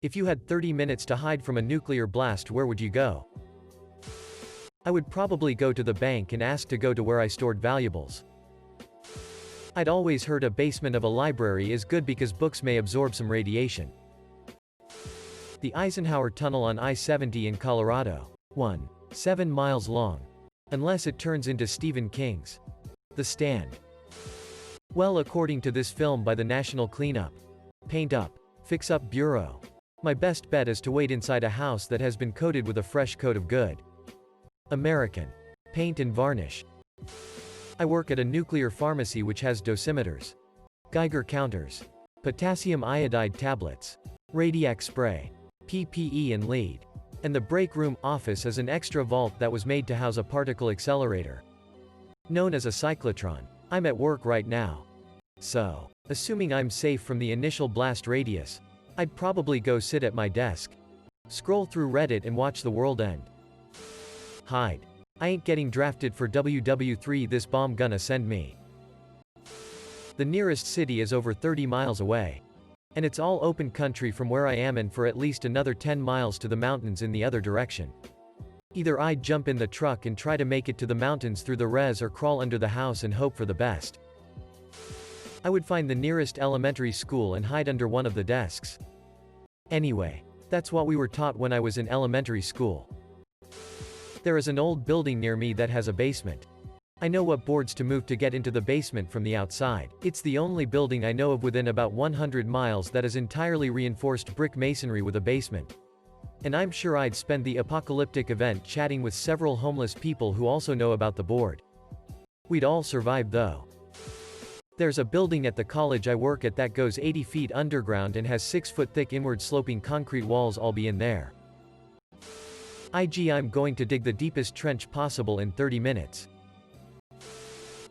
If you had 30 minutes to hide from a nuclear blast, where would you go? I would probably go to the bank and ask to go to where I stored valuables. I'd always heard a basement of a library is good because books may absorb some radiation. The Eisenhower Tunnel on I-70 in Colorado. 7 miles long. Unless it turns into Stephen King's The Stand. Well, according to this film by the National Cleanup, Paint Up, Fix Up Bureau, my best bet is to wait inside a house that has been coated with a fresh coat of good American paint and varnish. I work at a nuclear pharmacy which has dosimeters, Geiger counters, potassium iodide tablets, Radiac spray, PPE and lead. And the break room office is an extra vault that was made to house a particle accelerator, known as a cyclotron. I'm at work right now. So, assuming I'm safe from the initial blast radius, I'd probably go sit at my desk, scroll through Reddit and watch the world end. Hide. I ain't getting drafted for WW3, this bomb gonna send me. The nearest city is over 30 miles away. And it's all open country from where I am and for at least another 10 miles to the mountains in the other direction. Either I'd jump in the truck and try to make it to the mountains through the res or crawl under the house and hope for the best. I would find the nearest elementary school and hide under one of the desks. Anyway, that's what we were taught when I was in elementary school. There is an old building near me that has a basement. I know what boards to move to get into the basement from the outside. It's the only building I know of within about 100 miles that is entirely reinforced brick masonry with a basement. And I'm sure I'd spend the apocalyptic event chatting with several homeless people who also know about the board. We'd all survive though. There's a building at the college I work at that goes 80 feet underground and has 6-foot thick inward sloping concrete walls. I'll be in there. I'm going to dig the deepest trench possible in 30 minutes.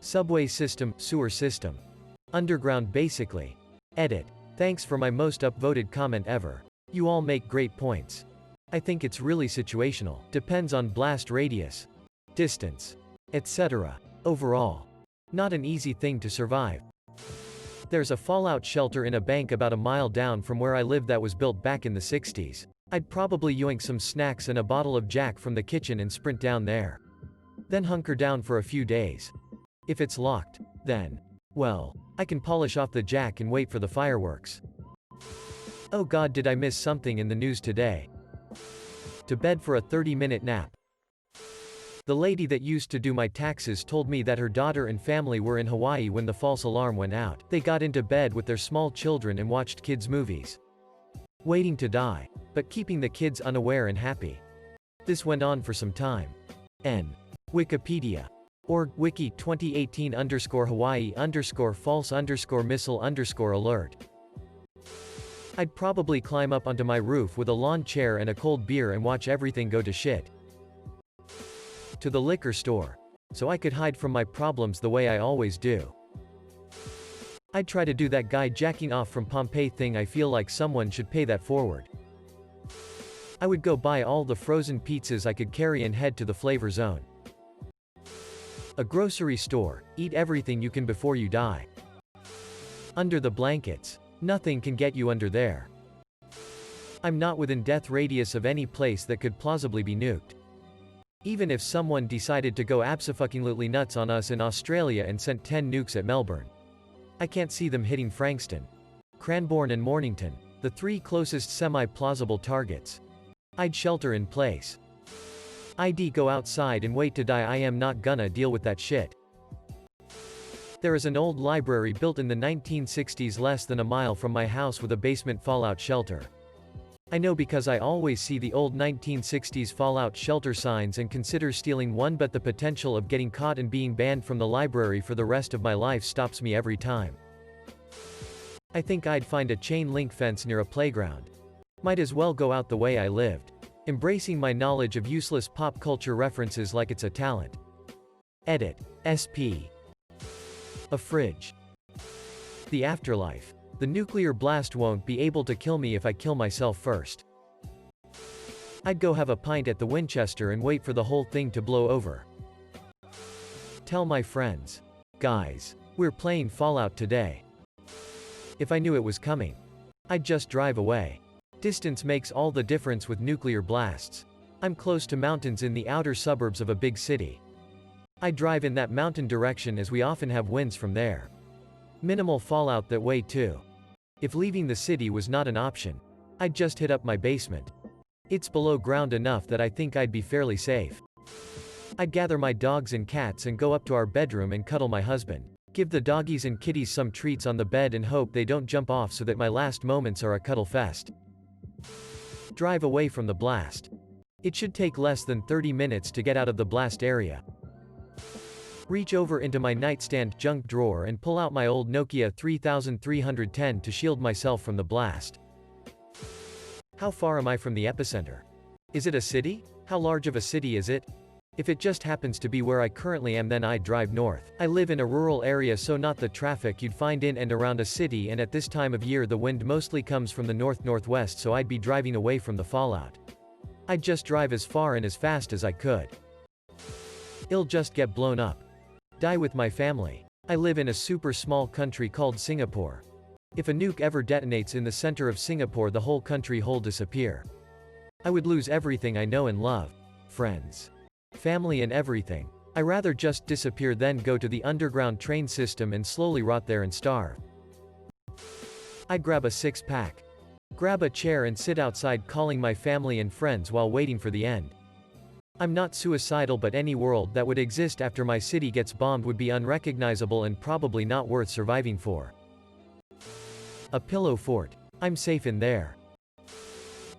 Subway system, sewer system. Underground basically. Edit. Thanks for my most upvoted comment ever. You all make great points. I think it's really situational. Depends on blast radius, distance, etc. Overall, not an easy thing to survive. There's a fallout shelter in a bank about a mile down from where I live that was built back in the 60s. I'd probably yoink some snacks and a bottle of Jack from the kitchen and sprint down there. Then hunker down for a few days. If it's locked, then, well, I can polish off the Jack and wait for the fireworks. Oh God, did I miss something in the news today? To bed for a 30-minute nap. The lady that used to do my taxes told me that her daughter and family were in Hawaii when the false alarm went out. They got into bed with their small children and watched kids' movies. Waiting to die, but keeping the kids unaware and happy. This went on for some time. Wikipedia. Org, wiki 2018_Hawaii_false_missile_alert. I'd probably climb up onto my roof with a lawn chair and a cold beer and watch everything go to shit. To the liquor store. So I could hide from my problems the way I always do. I'd try to do that guy jacking off from Pompeii thing. I feel like someone should pay that forward. I would go buy all the frozen pizzas I could carry and head to the flavor zone. A grocery store, eat everything you can before you die. Under the blankets. Nothing can get you under there. I'm not within death radius of any place that could plausibly be nuked. Even if someone decided to go abso-fucking-lutely nuts on us in Australia and sent 10 nukes at Melbourne. I can't see them hitting Frankston, Cranbourne and Mornington, the 3 closest semi-plausible targets. I'd shelter in place. I'd go outside and wait to die. I am not gonna deal with that shit. There is an old library built in the 1960s less than a mile from my house with a basement fallout shelter. I know because I always see the old 1960s fallout shelter signs and consider stealing one, but the potential of getting caught and being banned from the library for the rest of my life stops me every time. I think I'd find a chain link fence near a playground. Might as well go out the way I lived. Embracing my knowledge of useless pop culture references like it's a talent. Edit. SP. A fridge. The afterlife. The nuclear blast won't be able to kill me if I kill myself first. I'd go have a pint at the Winchester and wait for the whole thing to blow over. Tell my friends. Guys, we're playing Fallout today. If I knew it was coming, I'd just drive away. Distance makes all the difference with nuclear blasts. I'm close to mountains in the outer suburbs of a big city. I drive in that mountain direction as we often have winds from there. Minimal fallout that way too. If leaving the city was not an option, I'd just hit up my basement. It's below ground enough that I think I'd be fairly safe. I'd gather my dogs and cats and go up to our bedroom and cuddle my husband. Give the doggies and kitties some treats on the bed and hope they don't jump off so that my last moments are a cuddle fest. Drive away from the blast. It should take less than 30 minutes to get out of the blast area. Reach over into my nightstand junk drawer and pull out my old Nokia 3310 to shield myself from the blast. How far am I from the epicenter? Is it a city? How large of a city is it? If it just happens to be where I currently am, then I'd drive north. I live in a rural area, so not the traffic you'd find in and around a city, and at this time of year the wind mostly comes from the north-northwest, so I'd be driving away from the fallout. I'd just drive as far and as fast as I could. It'll just get blown up. Die with my family. I live in a super small country called Singapore. If a nuke ever detonates in the center of Singapore, the whole country will disappear. I would lose everything I know and love. Friends. Family and everything. I'd rather just disappear than go to the underground train system and slowly rot there and starve. I'd grab a six-pack. Grab a chair and sit outside calling my family and friends while waiting for the end. I'm not suicidal, but any world that would exist after my city gets bombed would be unrecognizable and probably not worth surviving for. A pillow fort. I'm safe in there.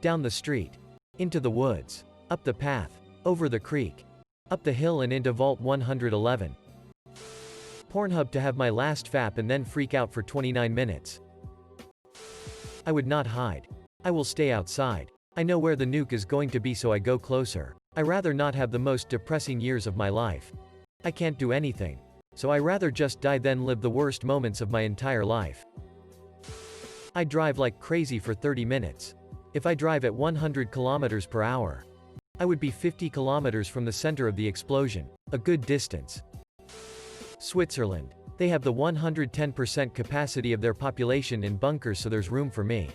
Down the street. Into the woods. Up the path. Over the creek. Up the hill and into Vault 111. Pornhub to have my last fap and then freak out for 29 minutes. I would not hide. I will stay outside. I know where the nuke is going to be, so I go closer. I rather not have the most depressing years of my life. I can't do anything. So I rather just die than live the worst moments of my entire life. I drive like crazy for 30 minutes. If I drive at 100 kilometers per hour, I would be 50 kilometers from the center of the explosion. A good distance. Switzerland. They have the 110% capacity of their population in bunkers, so there's room for me.